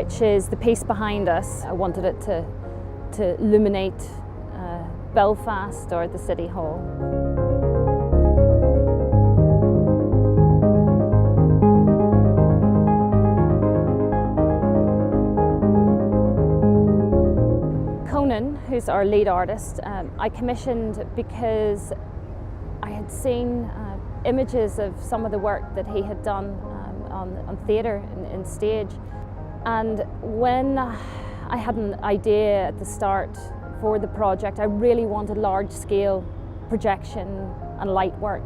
which is the piece behind us. I wanted it to illuminate Belfast, or the City Hall. Who's our lead artist, I commissioned because I had seen images of some of the work that he had done on theatre and stage. And when I had an idea at the start for the project, I really wanted large-scale projection and light work.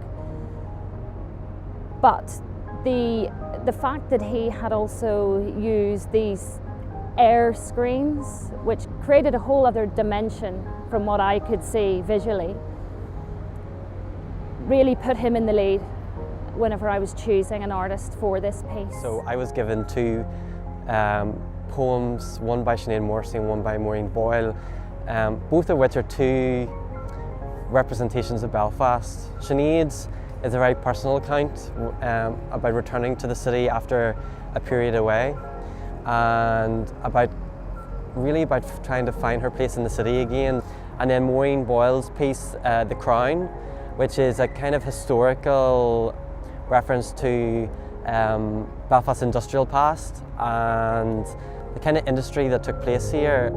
But the fact that he had also used these air screens, which created a whole other dimension from what I could see visually, really put him in the lead whenever I was choosing an artist for this piece. So I was given two poems, one by Sinead Morrissey and one by Maureen Boyle, both of which are two representations of Belfast. Sinead's is a very personal account about returning to the city after a period away, and really about trying to find her place in the city again. And then Maureen Boyle's piece, The Crown, which is a kind of historical reference to Belfast's industrial past and the kind of industry that took place here.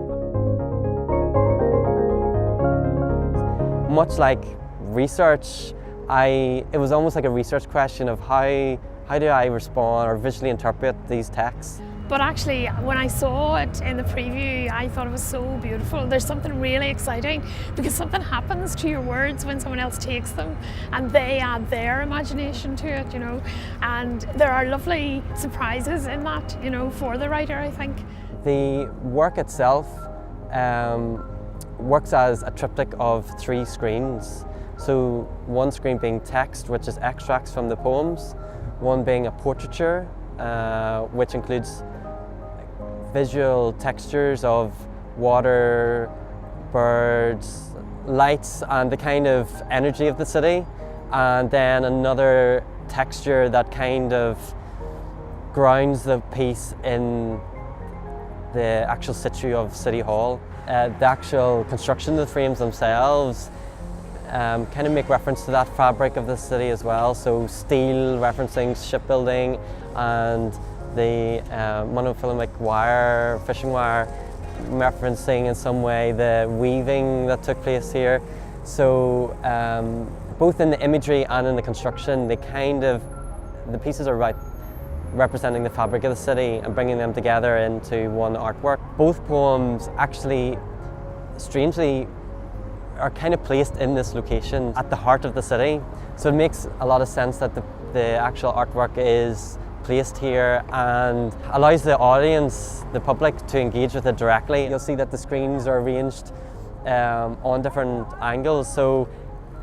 Much like research, it was almost like a research question of how do I respond or visually interpret these texts. But actually, when I saw it in the preview, I thought it was so beautiful. There's something really exciting because something happens to your words when someone else takes them and they add their imagination to it, you know. And there are lovely surprises in that, you know, for the writer, I think. The work itself works as a triptych of 3 screens. So one screen being text, which is extracts from the poems, one being a portraiture, which includes visual textures of water, birds, lights, and the kind of energy of the city, and then another texture that kind of grounds the piece in the actual situ of City Hall. The actual construction of the frames themselves kind of make reference to that fabric of the city as well. So steel referencing shipbuilding, and the mono-filament wire, fishing wire, referencing in some way the weaving that took place here. So both in the imagery and in the construction, the pieces are representing the fabric of the city and bringing them together into one artwork. Both poems actually, strangely, are kind of placed in this location at the heart of the city. So it makes a lot of sense that the actual artwork is placed here and allows the audience, the public, to engage with it directly. You'll see that the screens are arranged on different angles, so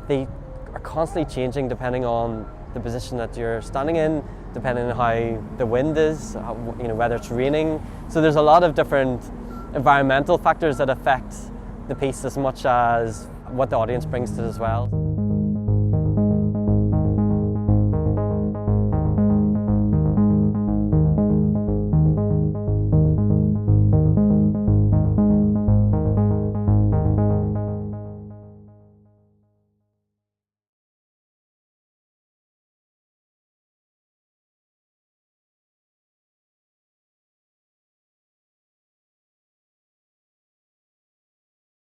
they are constantly changing depending on the position that you're standing in, depending on how the wind is, you know, whether it's raining. So there's a lot of different environmental factors that affect the piece as much as what the audience brings to it as well.